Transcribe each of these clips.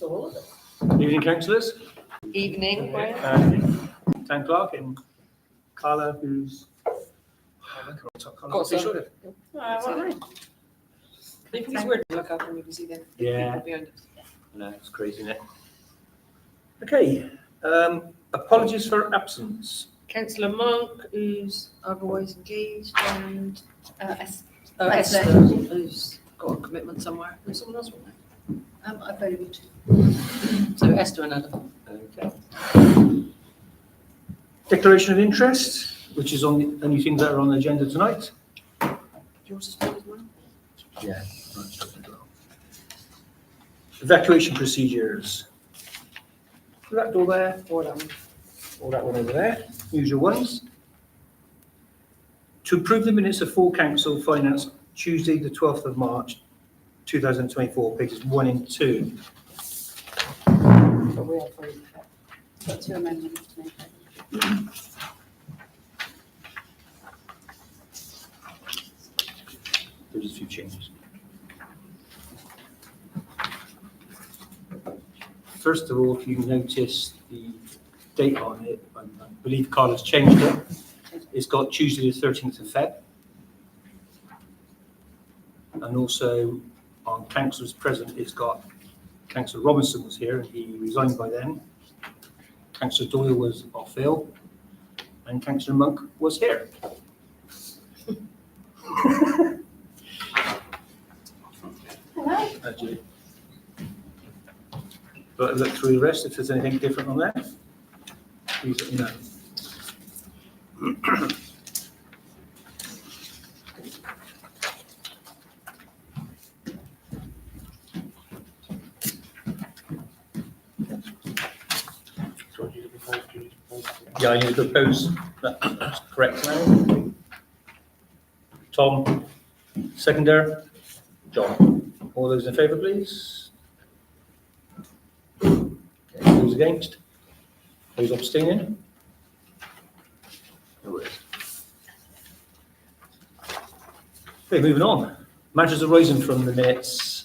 to all of us. Evening, councillors. Evening, Brian. Town clerk and Carla, who's Got some. I think it's weird to look up and we can see them. Yeah. People behind us. No, it's crazy, isn't it? Okay. Apologies for absence. Councillor Monk, who's otherwise engaged, and Esther. Esther, who's got a commitment somewhere. There's someone else on there. I voted. So Esther and Adam. Okay. Declaration of interest, which is on the only things that are on the agenda tonight. Yours is good as well. Yeah. Evacuation procedures. That door there, Or that one. or that one over there, usual ones. To approve the minutes of full council finance Tuesday, the 12th of March, 2024, pages 1 and 2. But we have three. Got 2 amendments to make. There's a few changes. First of all, if you notice the date on it, I believe Carla's changed it. It's got Tuesday the 13th of Feb. And also on councillors present, it's got Councillor Robinson was here and he resigned by then. Councillor Doyle was off ill and Councillor Monk was here. Hello. Actually. But look through the rest, if there's anything different on there, please let me know. Yeah, I need to propose, that's correct now. Tom, seconder, John. All those in favour, please? Okay, those against? Those abstaining? No worries. Okay, moving on. Matters arising from the minutes.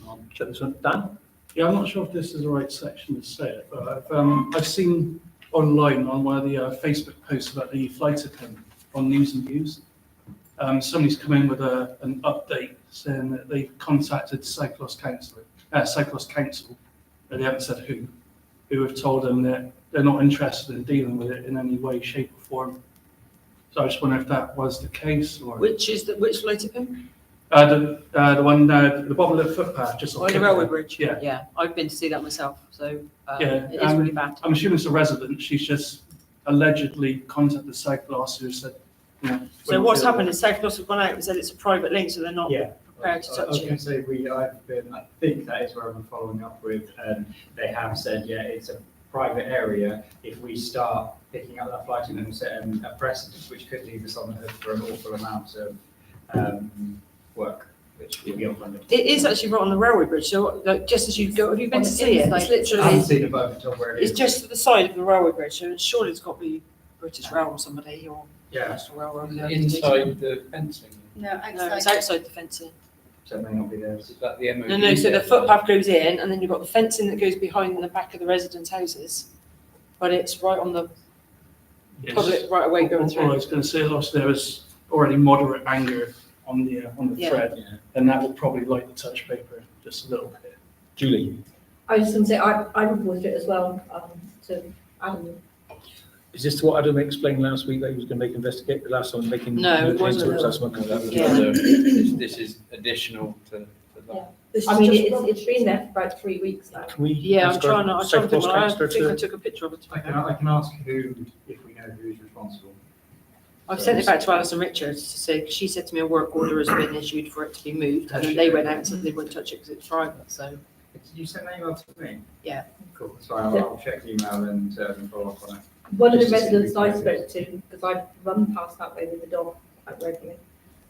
I'll check this one. Dan? Yeah, I'm not sure if this is the right section to say it, but I've seen online on one of the Facebook posts about the flight attendant on News and Views. Somebody's come in with an update saying that they've contacted Cycloss Council, but they haven't said who have told them that they're not interested in dealing with it in any way, shape or form. So I just wonder if that was the case or... Which floated pin? The one, the bottom of the footpath, just Oh, the railway bridge. Yeah. Yeah, I've been to see that myself, so Yeah, it is really bad. I'm assuming it's a resident. She's just allegedly contacted Cycloss who said, you know. So what's happened is South Gloss have gone out and said it's a private link, so they're not Yeah. prepared to I touch was going it. to say, I think that is where I'm following up with, they have said, yeah, it's a private area. If we start picking up that flight and setting a precedent, which could leave us on the hook for an awful amount of work, which will be unfunded. It is actually right on the railway bridge, so like, just as you go, have you been On to the see it? It's inside. I haven't literally, seen it, but I can tell where it it's is. just to the side of the railway bridge, so surely it's got to be British Rail or somebody, or Yeah, National Railroad. Inside the fencing, No, No, it's outside. outside the fencing. so it may not be there. is that the MOD? No, so the there? footpath goes in, and then you've got the fencing that goes behind the back of the residents' houses, but it's right on the Yes. public right away going All I through. was going to say, Lost, there was already moderate anger on the Yeah. thread, Yeah. and that will probably light the touch paper just a little bit. Julie? I was just going to say, I reported it as well to Adam. Is this what Adam explained last week that he was going to investigate the last one, making? No, it wasn't. That's what comes out. Yeah. This is additional to that. I mean, it's been there for about 3 weeks now. Can we? Yeah, I'm ask trying our to think, Cycloss well, I councillor think I to- took a picture of it. I can ask who, if we know who is responsible. I've sent it back to Alison Richards to say, 'cause she said to me a work order has been issued for it to be moved, and then they went out and said they wouldn't touch it because it's private, so. Did you send an email to me? Yeah. Cool, that's fine, I'll check the email and follow up on it. One of the Just to see residents if I we know. spoke to, because I run past that way with the dog quite regularly,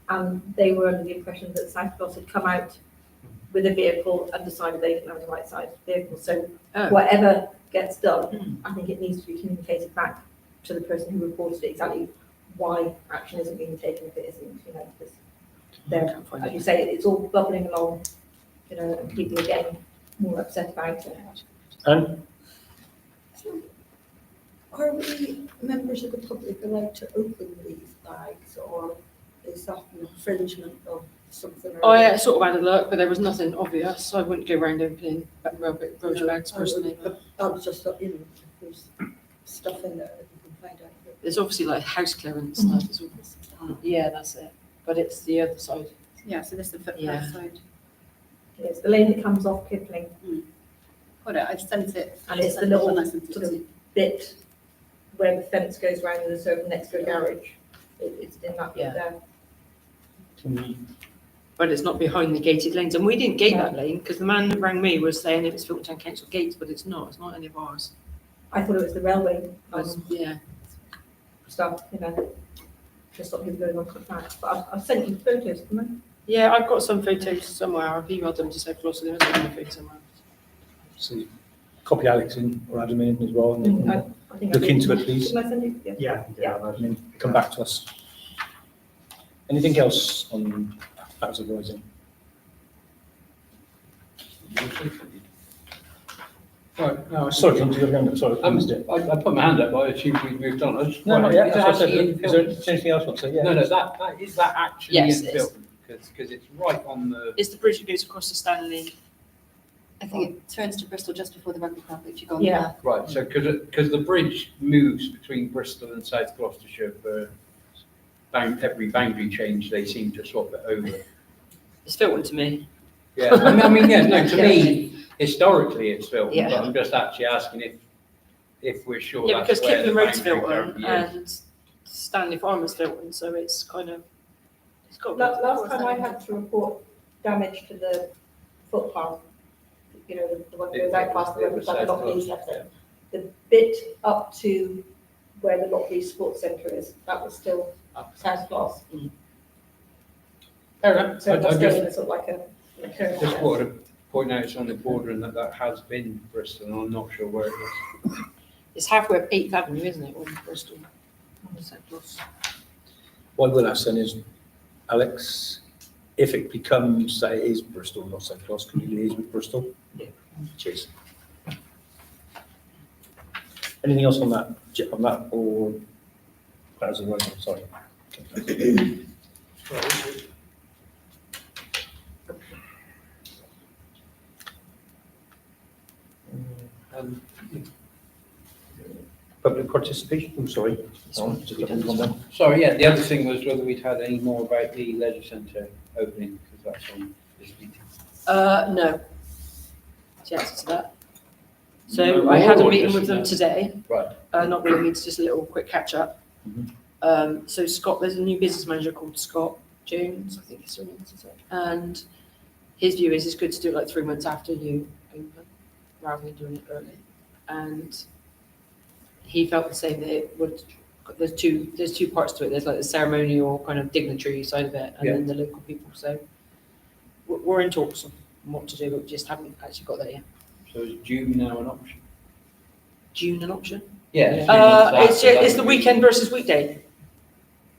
and they were under the impression that South Gloss had come out with a vehicle and decided they didn't have the right size vehicle. So Oh. whatever gets done, I think it needs to be communicated back to the person who reported it exactly why action isn't being taken if it isn't, you know, this. they're, Can't find as you it. say, it's all bubbling along, you know, and people are getting more upset about it. And Are we members of the public allowed to open these bags, or is that an infringement of something? or I other? sort of had a look, but there was nothing obvious, so I wouldn't go around opening rubbish bags I personally. would- but I was just thought, you know, if there's stuff in there that you can find out. There's obviously like house clearance stuff as well. Yeah, that's it. But it's the other side. Yeah, so this is the footpath Yeah. side. It's the lane that comes off Kipling, Got it, I've sent it. and it's the Sent it little when I sent it sort to of you. bit where the fence goes round and the sort of next to a garage. It's in that bit Yeah. there. can we, But it's not behind the gated lanes. And we didn't gate that lane because the man that rang me was saying it was Filton Town Council gates, but it's not. It's not any of ours. I thought it was the railway Yeah. stuff, you know, to stop people going on footpaths. But I've sent you photos, haven't I? Yeah, I've got some photos somewhere. I've emailed them to South Gloucester. There must be a photo somewhere. see, copy Alex in or Adam in as well, and then I think I look did. into it, please, Didn't I send you? Yeah. and then come back to us. Anything else on hours of rising? Right, no, Sorry, Tim, do you have your hand up? Sorry, I missed it. I put my hand up, but I assumed we'd moved on. I just No, not wondered, yet. is That's it what I said. actually in Is there Filton? anything else you want to say? Yeah. No, is that actually Yes, in it is. Filton? Because it's right on the, It's the bridge that goes across the Stanley. I think it turns to Bristol just before the rugby club, if you go on Yeah. right, so because the bridge moves between Bristol and South Gloucestershire for every boundary change, they seem to swap it over. It's Filton to me. Yeah, I mean, yeah, no, to me, historically it's Filton, Yeah. but I'm just actually asking if we're sure Yeah, that's because where the Kipling Road's boundary Filton currently is. and Stanley Farmer's Filton, so it's kind of, it's got. Last time I had to report damage to the footpath, you know, the one that goes out past the It road, was like the South Lockleys Gloucester, left it. The bit up to where the Lockleys Sports Centre is, that was still South Gloss. Fair enough. So I it must go just- in sort of like a curve. Just wanted to point out it's on the border and that has been Bristol, and I'm not sure where it is. It's halfway up 8th Avenue, isn't it, on Bristol? On South Gloucester. What I will ask then is, Alex, if it becomes that it is Bristol, not St. Cross, can you liaise with Bristol? Yeah. Cheers. Anything else on that, or plans and rising, sorry. Um, Public participation, I'm sorry. Just let me go on then. Sorry, yeah, the other thing was whether we'd had any more about the leisure centre opening, because that's on this meeting. No. That's the answer to that. So No, I had a or meeting just with them no. today. Right. Not really, meeting, just a little quick catch up. So Scott, there's a new business manager called Scott Jones, I think his surname is, and his view is it's good to do it like 3 months after you open, rather than doing it early. And he felt the same, that it would, there's two parts to it. There's like the ceremonial kind of dignitary side of it, and then the local people. So we're in talks on what to do, but we just haven't actually got there yet. So is June now an option? June an option? Yeah. It's the weekend versus weekday.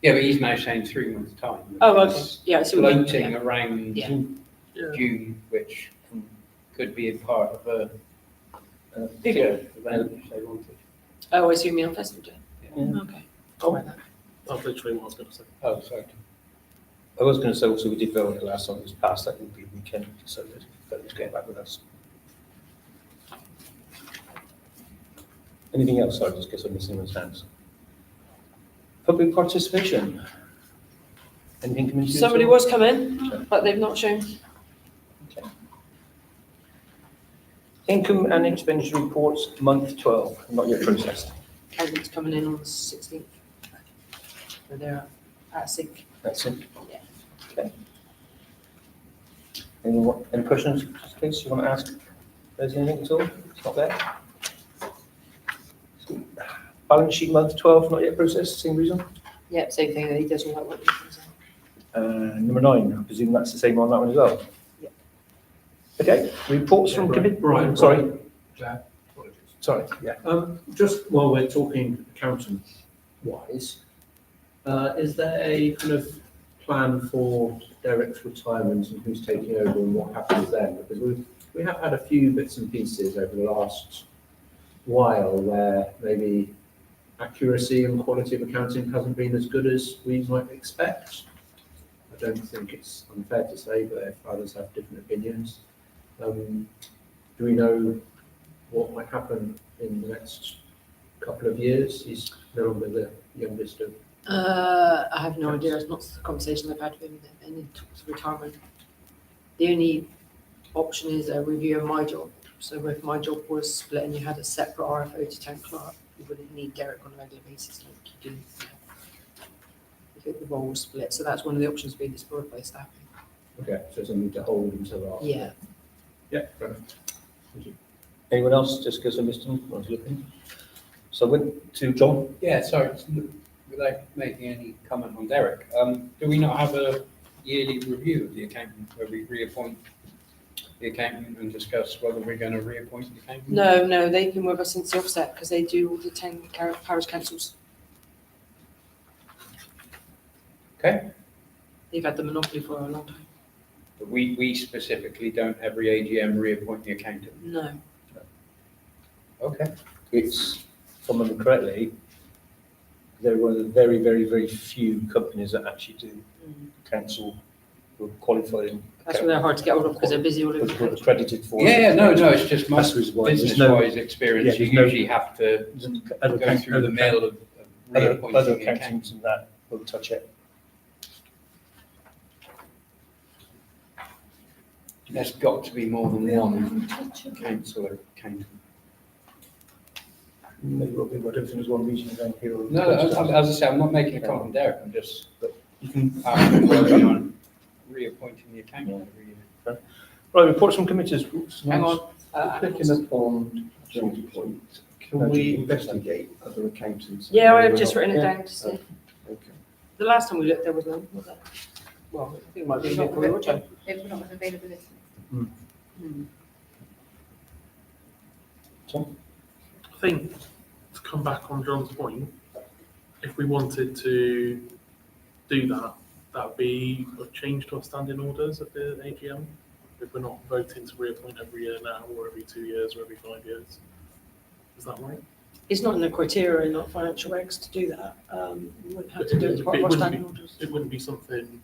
Yeah, but he's now saying 3 months' time. Oh, which okay. is Yeah, so we Floating around Yeah. June, which could be a part of a bigger event if they wanted. Oh, I assume you're on festival day. Yeah. Okay. I'll write that. That's literally what I was going to say. Oh, sorry. I was going to say also, we did vote on it last time, it was passed, that would be weekend, so let's get back with us. Anything else? Sorry, just guess I'm missing those hands. Public participation. Anything coming to you? Somebody at all? was coming, but they've not shown. Okay. Income and expenditure reports, month 12, not yet processed. Kevin's coming in on the 16th. So they're at sync. That's it? Yeah. Okay. Any questions, please, you want to ask? There's anything at all? It's not there? Balance sheet month 12, not yet processed, same reason? Yeah, same thing, he does all that work. Number 9, I presume that's the same on that one as well? Yeah. Okay, reports from committee. Right. Sorry. Sorry, yeah. Just while we're talking accountant wise, is there a kind of plan for Derek's retirement and who's taking over and what happens then? Because we have had a few bits and pieces over the last while where maybe accuracy and quality of accounting hasn't been as good as we might expect. I don't think it's unfair to say, but if others have different opinions, do we know what might happen in the next couple of years? He's no longer the youngest of. I have no idea. It's not the conversation I've had with him. Any talks of retirement. The only option is a review of my job. So if my job was split and you had a separate RFO to town clerk, you wouldn't need Derek on a regular basis like you do. If the role was split. So that's one of the options being explored by staffing. Okay, so something to hold until after. Yeah. Yeah, fair enough. Thank you. Anyone else, just because I missed them, I was looking. So I went to John. Yeah, sorry, without making any comment on Derek, do we not have a yearly review of the accountant where we reappoint the accountant and discuss whether we're going to reappoint the accountant? No, they've been with us since the offset because they do all the 10 parish councils. Okay, They've had the monopoly for a long time. but we specifically don't every AGM reappoint the accountant. No. Okay. It's, if I remember correctly, they're one of the very, very, very few companies that actually do council who are qualified. That's why they're hard to get hold of because they're busy all over the Who are country. accredited for. Yeah, no, it's just my That's the reason why there's no, business-wise experience, yeah, you there's no- usually have to other go through the mill of other reappointing the accountant. accountants and that won't touch it. There's got to be more than one council accountant. Maybe we'll be, I don't think there's one region around here. No, as I say, I'm not making a comment on Derek, I'm just You can, working on reappointing the accountant every year. right, reports from committees. Hang on. Picking up on John's point, can we investigate other accountants? Yeah, I've just written it down to see. Okay. The last time we looked, there was none, was there? Well, I think it might be a bit for your time. They've not with availability. I think, to come back on John's point, if we wanted to do that, that would be a change to our standing orders at the AGM. If we're not voting to reappoint every year now, or every 2 years, or every 5 years. Is that right? It's not in the criteria, not financial regs to do that. We wouldn't have to do it as part of our It wouldn't standing orders. It wouldn't be something,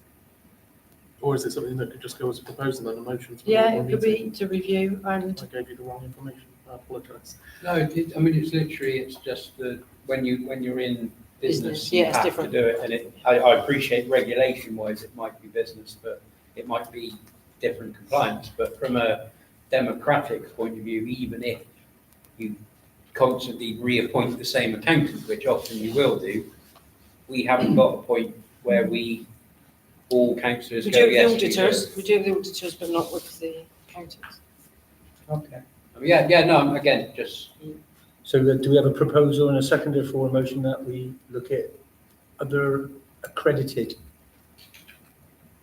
or is it something that could just go as a proposal and a motion? to Yeah, one it could meeting? be to review and I gave you the wrong information, I apologise. No, I mean, it's literally, it's just that when you're in business, Business, you yeah, it's have different. to do it, and I appreciate regulation-wise, it might be business, but it might be different compliance, but from a democratic point of view, even if you constantly reappoint the same accountant, which often you will do, we haven't got a point where all councillors we go, do it with yes, the we do. auditors. We do it with the auditors, but not with the accountants. Okay. I mean, yeah, no, again, just, So do we have a proposal and a seconder for a motion that we look at other accredited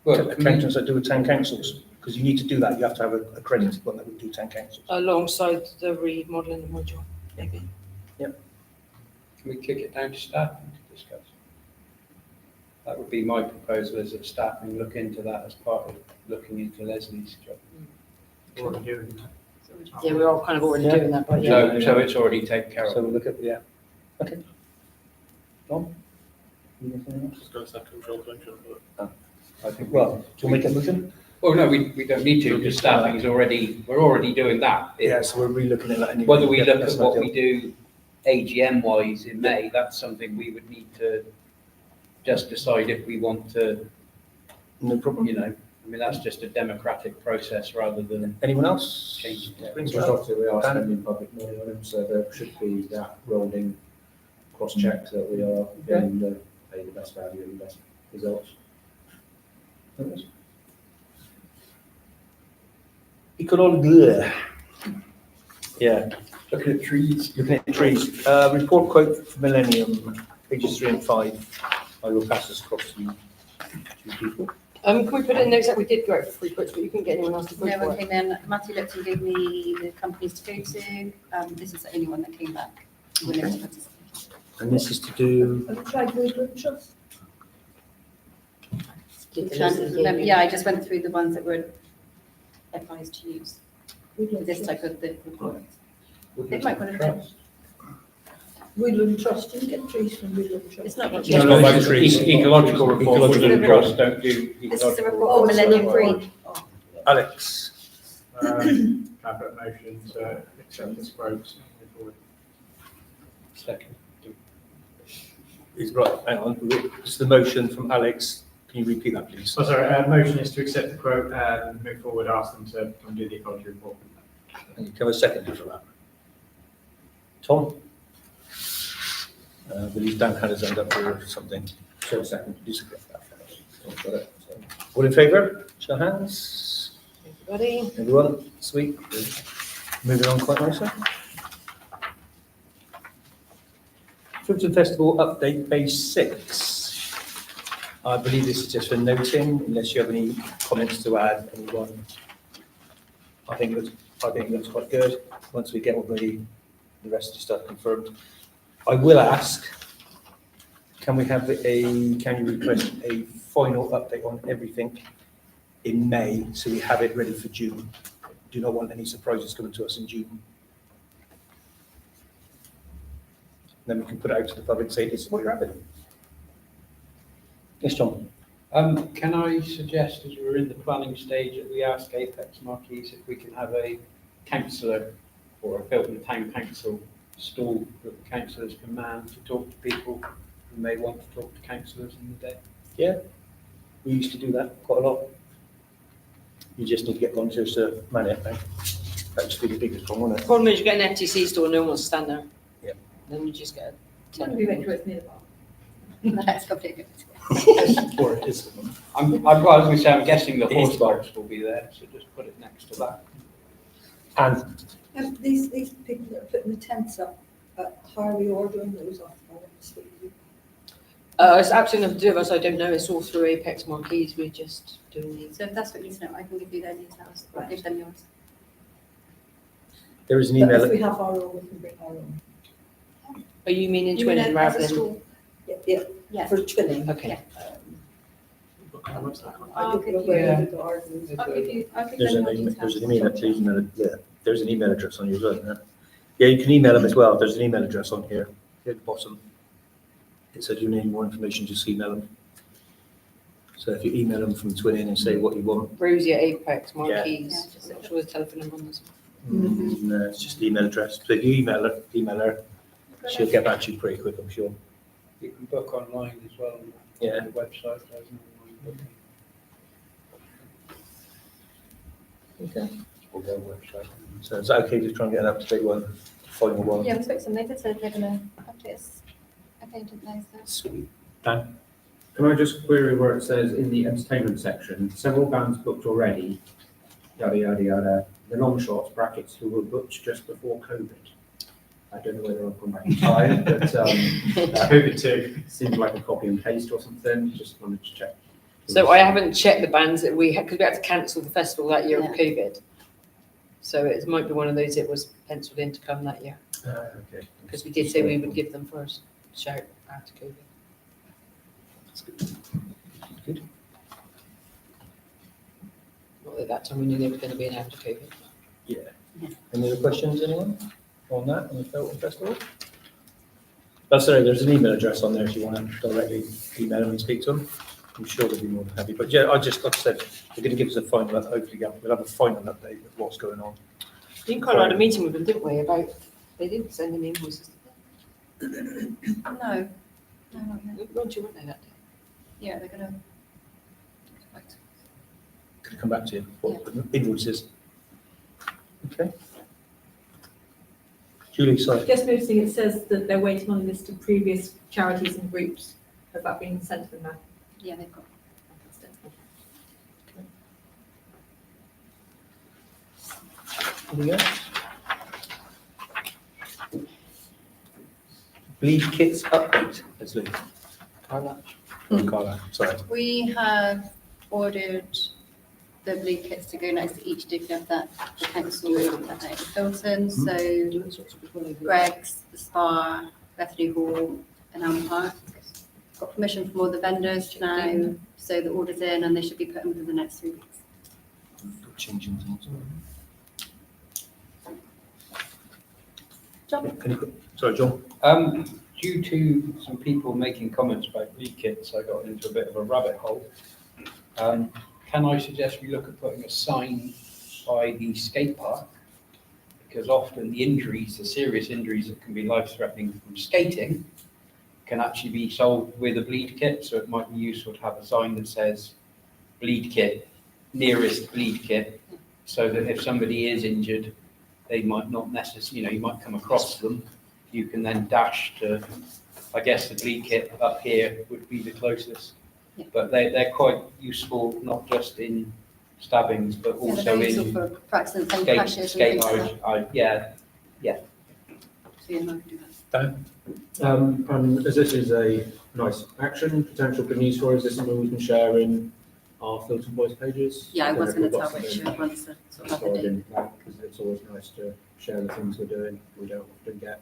well, can we- accountants that do with town councils? Because you need to do that, you have to have a accredited one that would do town councils. Alongside the remodelling of my job, maybe. Can we kick it down to staff to discuss? That would be my proposal, is that staff can look into that as part of looking into Leslie's job. Already doing that. Yeah, we're all kind of already Yeah. doing that, but yeah. So it's already taken care So of. we'll look at, yeah, okay. John? Anything else? Just going to second John's motion, but I think, Well, do you want to make a motion? well, no, we don't need to, because staffing is already, we're already doing that. Yeah, so we're re-looking at that anyway. Whether we Yeah, look that's at what not we do AGM wise in May, that's something we would need to just decide if we want to, No problem. you know, I mean, that's just a democratic process rather than Anyone else? changing it. Brings Because it up. obviously we are spending public money on them, so there should be that rolling cross-check that we are getting the best value and the best results. Ecology. Yeah, Looking at trees. looking at trees. Report quote for Millennium, pages 3 and 5. I will pass this across to you people. Can we put it in notes that we did go out for free quotes, but you couldn't get anyone else to quote No for one it? came in. Matthew looked and gave me the companies to go to. This is the only one that came back. Willing to participate. And this is to do, Have you tried Woodland Trust? Did the Trying list to of the remember- year. Yeah, I just went through the ones that were advised to use for Woodland this Trust. type of the report. Woodland It might want to- Trust. Woodland Trust, didn't get trees from Woodland Trust. It's not much. No, No, no, like trees. ecological report, Ecological Woodland report. Trust don't do This is the ecological. report Oh, for it's a Millennium report. Green. Oh. Alex, Can I put a motion to accept this quote and move forward? Second. is right, hang on, this is the motion from Alex. Can you repeat that, please? Oh, sorry, motion is to accept the quote and move forward, ask them to come do the ecology report. And you can have a second for that. Tom? I believe Dan had his hand up for something. So second. Tom's got it, so. All in favour? Show of hands. Everybody? Everyone? Sweet. Moving on quite nicely. Filton Festival update phase 6. I believe this is just for noting, unless you have any comments to add, anyone. I think it looks quite good, once we get all the rest of the stuff confirmed. I will ask, can you request a final update on everything in May, so we have it ready for June? Do not want any surprises coming to us in June. Then we can put it out to the public, say, this is what you're having. Yes, John? Can I suggest, as we're in the planning stage, that we ask Apex Marquees if we can have a councillor or a Filton Town Council stall that the councillors can man to talk to people who may want to talk to councillors in the day? Yeah, we used to do that quite a lot. You just need to get volunteers to man it, I think. That used to be the biggest one, wasn't it? Problem is you get an FTC store, no one wants to stand there. Yeah. Then you just get Wouldn't be make sure it's near the bar. That's completely. Or it is. I was going to say, I'm guessing the It is horse box will be there, so just put it next to that. And These people that are putting the tents up, how are we ordering those off? I want to speak to you. It's absolutely nothing to do with us, I don't know, it's all through Apex Marquees, we're just doing these. So if that's what you need to know, I can give you their details, or give them yours. there is an But if email, we have our own, we can bring our own. Are you meaning You mean twinning as rather a than? stall? Yeah, Yeah. for twinning. Okay. I'll give you, Yeah. The gardens. I'll give you there's them an your email, details. there's an email address on you as well, isn't there? Yeah, you can email them as well, there's an email address on here, at the bottom. It says you need more information, just email them. So if you email them from Twinning and say what you want, Rosie at Apex Yeah, Marquees, just- I'm sure the telephone number on this. no, it's just the email address. So if you email her, she'll get back to you pretty quick, I'm sure. You can book online as well. Yeah. On the website, there's an online booking. Okay. Or their website. So is that okay to try and get an up-to-date one, final one? Yeah, we spoke to them, they did say they're gonna update us. Okay, didn't know, so. Sweet. Can I just query where it says in the entertainment section, several bands booked already, yada, yada, yada, the long shots, brackets, who were booked just before COVID? I don't know whether I've gone back in time, but COVID too seems like a copy and paste or something, just wanted to check. So I haven't checked the bands that we had, because we had to cancel the festival that year of COVID. So it might be one of those, it was penciled in to come that year, Okay. because we did say we would give them first shout after COVID. Good. Not at that time we knew they were going to be in after COVID. Yeah. Any other questions, anyone, on that, on the Filton Festival? That's all right, there's an email address on there if you want to directly email them and speak to them. I'm sure they'll be more than happy, but yeah, like I said, they're going to give us a final, hopefully, we'll have a final update of what's going on. You kind of had a meeting with them, didn't we, about, they didn't send any invoices, did No, no, not yet. they? Weren't you, weren't they, that day? Yeah, they're gonna. Could come back to you, what invoices. Okay. Julie, sorry. Just noticing it says that they're waiting on a list of previous charities and groups. Has that been sent to them now? Yeah, they've got. Anything else? Bleed kits update, Leslie. Carla. Carla, sorry. We have ordered the blue kits to go next to each division of that, the council, that night, Filton, so Greg's, the Spa, Bethany Hall and Elm Park. Got permission from all the vendors to now So the order's in and they should be put in within the next 3 weeks. Changing things. John? Sorry, John. Due to some people making comments about lead kits, I got into a bit of a rabbit hole. Can I suggest we look at putting a sign by the skate park? Because often the injuries, the serious injuries that can be life-threatening from skating, can actually be solved with a bleed kit. So it might be useful to have a sign that says bleed kit, nearest bleed kit, so that if somebody is injured, they might not necessarily, you might come across them. You can then dash to, I guess the bleed kit up here would be the closest. Yeah. But they're quite useful, not just in stabbings, but Yeah, also they're very useful in for accidents and skate, crashes and skate things like that. yeah. So yeah, no, I can do that. And as this is a nice action, potential good news story, is this something we can share in our Filton Boys pages? Yeah, I was If going we've to got tell which something ones to sort of have a stored do. in that, because it's always nice to share the things we're doing. We don't often get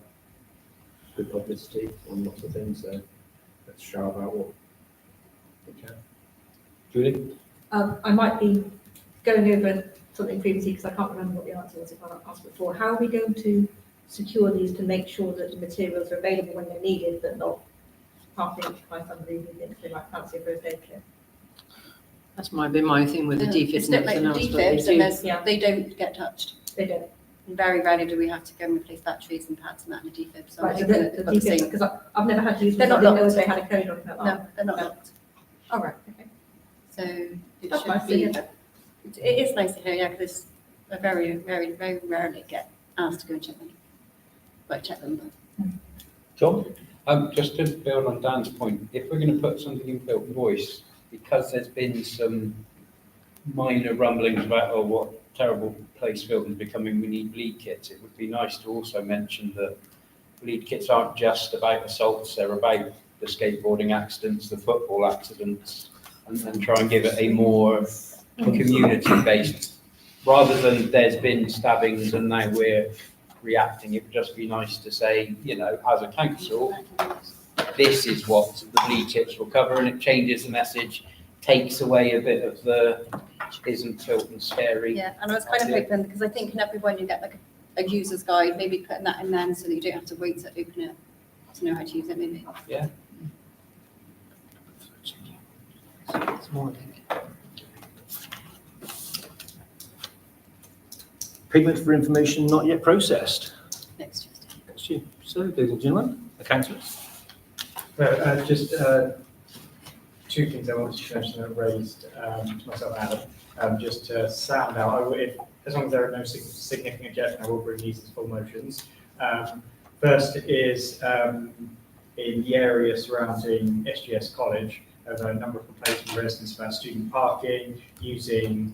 good publicity on lots of things, so let's shout about what we can. Julie? I might be going over something previously because I can't remember what the answer was if I asked before. How are we going to secure these to make sure that the materials are available when they're needed, but not half by somebody who thinks they might fancy a first aid kit? That's might be my thing with the defibs It's and not like everything else, but they defibs and do. there's, Yeah. they don't get touched. They don't. And very rarely do we have to go and replace batteries and pads and that in a defib. So Right, I so think the they're the defibs, same. because I've never had to use They're them, I not didn't know locked. if they had a code on it. No, they're not No. locked. All right, okay. So it That's should nice to be, hear. it is nice to hear, yeah, because I very rarely get asked to go and check them. But check them, but John? Just to build on Dan's point, if we're going to put something in Filton Voice, because there's been some minor rumblings about, oh, what terrible place Filton's becoming, we need bleed kits, it would be nice to also mention that bleed kits aren't just about assaults, they're about the skateboarding accidents, the football accidents, and try and give it a more community-based, rather than there's been stabbings and now we're reacting. It would just be nice to say, as a council, this is what the bleed kits will cover, and it changes the message, takes away a bit of the isn't Filton scary. yeah, and I was kind of idea. hoping, because I think in everyone you get like a user's guide, maybe putting that in then so that you don't have to wait to open it to know how to use it, maybe. Yeah. It's more like- Payment for information not yet processed. Next Tuesday. That's you. So, ladies and gentlemen, the councillors. Just two things I wanted to mention that raised to myself and Adam, just to sound out, as long as there are no significant objection, I will bring these as full motions. First is in the area surrounding SGS College, there are a number of complaints from residents about student parking, using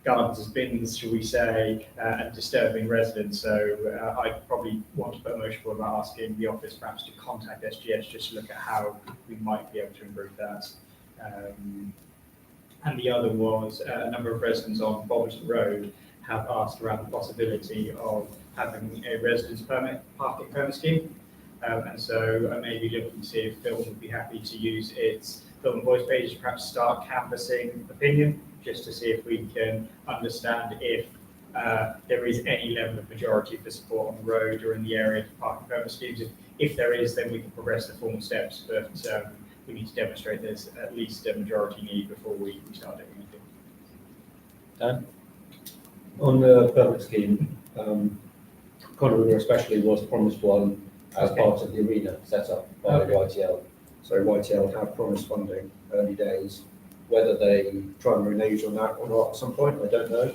gardens as bins, shall we say, and disturbing residents. So I probably want to put a motion forward about asking the office perhaps to contact SGS just to look at how we might be able to improve that. And the other was a number of residents on Bolton Road have asked around the possibility of having a residence permit, parking permit scheme. And so I may be looking to see if Filton would be happy to use its Filton Voice page to perhaps start canvassing opinion, just to see if we can understand if there is any level of majority for support on the road or in the area for parking permit schemes. If there is, then we can progress the formal steps, but we need to demonstrate there's at least a majority need before we start doing anything. Dan? On the permit scheme, Conor especially was promised one as part of the arena set up by YTL. So YTL have promised funding early days. Whether they try and renege on that or not at some point, I don't know.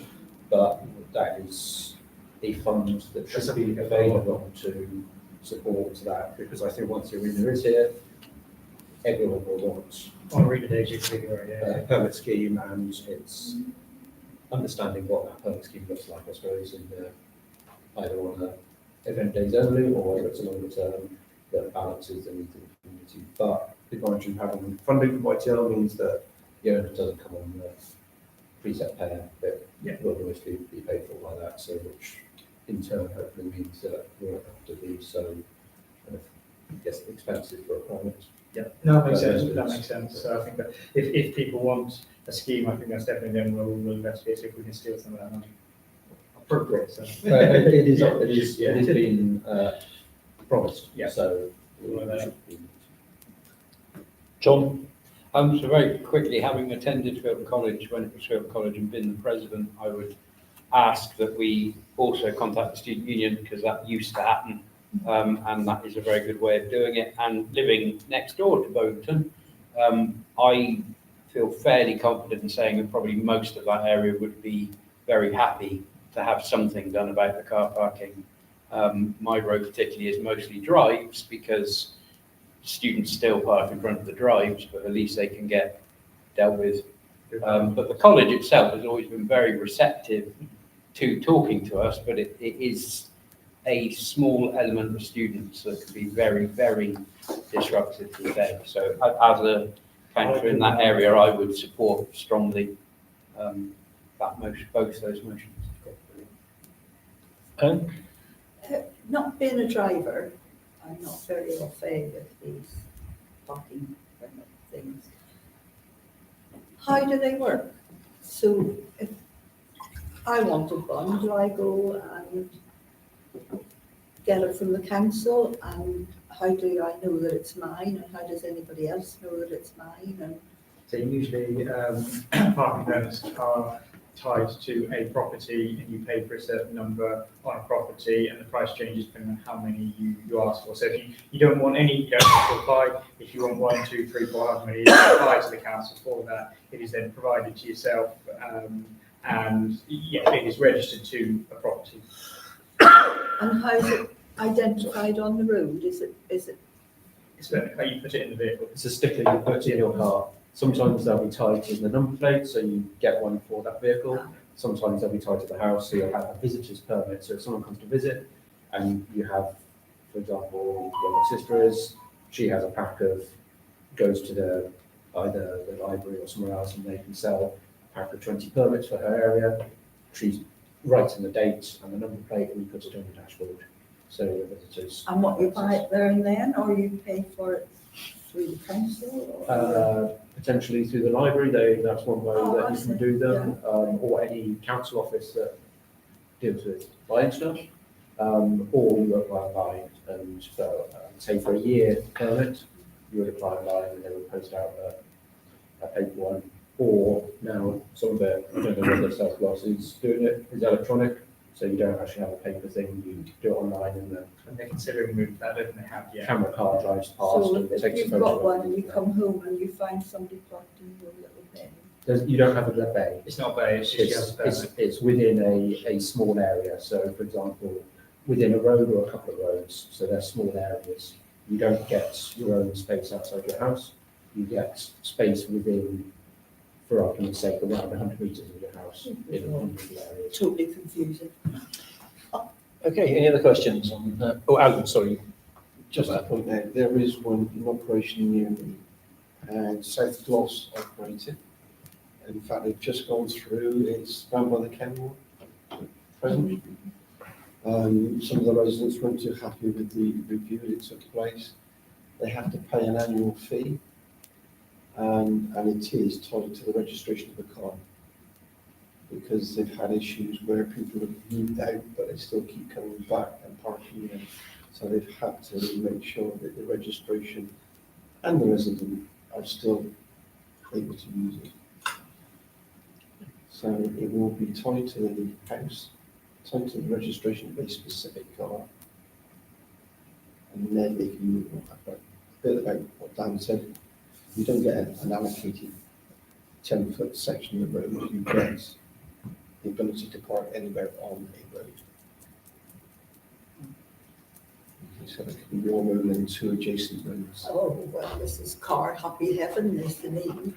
But that is a fund that should be available to support that, because I think once the arena is here, everyone will want On arena days, you can figure out, a permit scheme, and it's understanding what that permit scheme looks like, I suppose, in either on the event days only or whether it's a longer term that balances the needs of the community. But the advantage of having funding from YTL means that the owner doesn't come on the preset pair, but will always be paid for by that, so which in turn hopefully means that we won't have to be so kind of, expensive for a permit. No, that makes sense, that makes sense. So I think that if people want a scheme, I think that's definitely then we'll investigate if we can steal some of that money. Appropriate, so. It is been promised, Yeah. so. John? So very quickly, having attended Filton College, when it was Filton College and been the president, I would ask that we also contact the student union because that used to happen. And that is a very good way of doing it. And living next door to Bowden, I feel fairly confident in saying that probably most of that area would be very happy to have something done about the car parking. My road particularly is mostly drives because students still park in front of the drives, but at least they can get dealt with. But the college itself has always been very receptive to talking to us, but it is a small element of students that can be very, very disruptive to the day. So as a councillor in that area, I would support strongly that motion, both those motions. Not being a driver, I'm not very au fait with these parking permit things. How do they work? So if I wanted one, do I go and get it from the council, and how do I know that it's mine, and how does anybody else know that it's mine? And So usually parking permits are tied to a property and you pay for a certain number on a property and the price changes depending on how many you ask for. So if you don't want any, you don't have to apply. If you want 1, 2, 3, 4, however many, you apply to the council for that. It is then provided to yourself and yeah, it is registered to a property. and how is it identified on the road? Is it It's how you put it in the vehicle. It's a sticker you put in your car. Sometimes they'll be tied to the number plate, so you get one for that vehicle. Sometimes they'll be tied to the house, so you'll have a visitor's permit. So if someone comes to visit and you have, for example, where my sister is, she has a pack of, goes to either the library or somewhere else, and they can sell a pack of 20 permits for her area. She writes in the date and the number plate, and you put it on the dashboard. So the visitors. and what you buy it there and then, or you pay for it through the council? Or? Potentially through the library, that's one way Oh, that I you can see. do them, or any council office that deals with buying stuff, or you apply online and say for a year permit, you would apply online and they would post out a paper one, or now some of it, I don't know whether South Gloss is doing it, is electronic, so you don't actually have a paper thing, you do it online and the And they're considering moving that, don't they have yet? camera car drives past So and if takes a you've photo. got one and you come home and you find somebody parked in your little bin, You don't have a bay. It's not bay, it's just you have a permit. It's within a small area, so for example, within a road or a couple of roads, so they're small areas. You don't get your own space outside your house, you get space within, for argument's sake, around 100 metres of your house in individual areas. totally confusing. Okay, any other questions on, Alan, sorry. Just a point there is one in operation near me, and South Gloss operated. In fact, they've just gone through, it's run by the Kenmore present. Some of the residents weren't too happy with the review that took place. They have to pay an annual fee, and it is tied to the registration of the car. Because they've had issues where people have moved out, but they still keep coming back and parking in. So they've had to make sure that the registration and the resident are still able to use it. So it will be tied to the house, tied to the registration of a specific car. And then they can move on. A bit about what Dan said, you don't get an allocated 10-foot section of road, you get the ability to park anywhere on a road. So there could be one road and 2 adjacent roads. Oh, well, this is car happy heaven, this to me.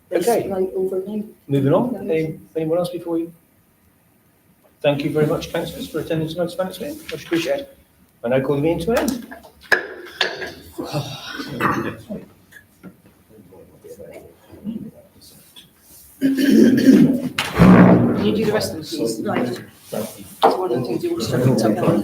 They Okay. strike overnight. Moving on, anyone else before we? Thank you very much, councillors, for attending tonight's finance meeting, much appreciated. I now call the meeting to an end. Can you do the rest of them, please? Right. Thank you. one of the things you also picked up on.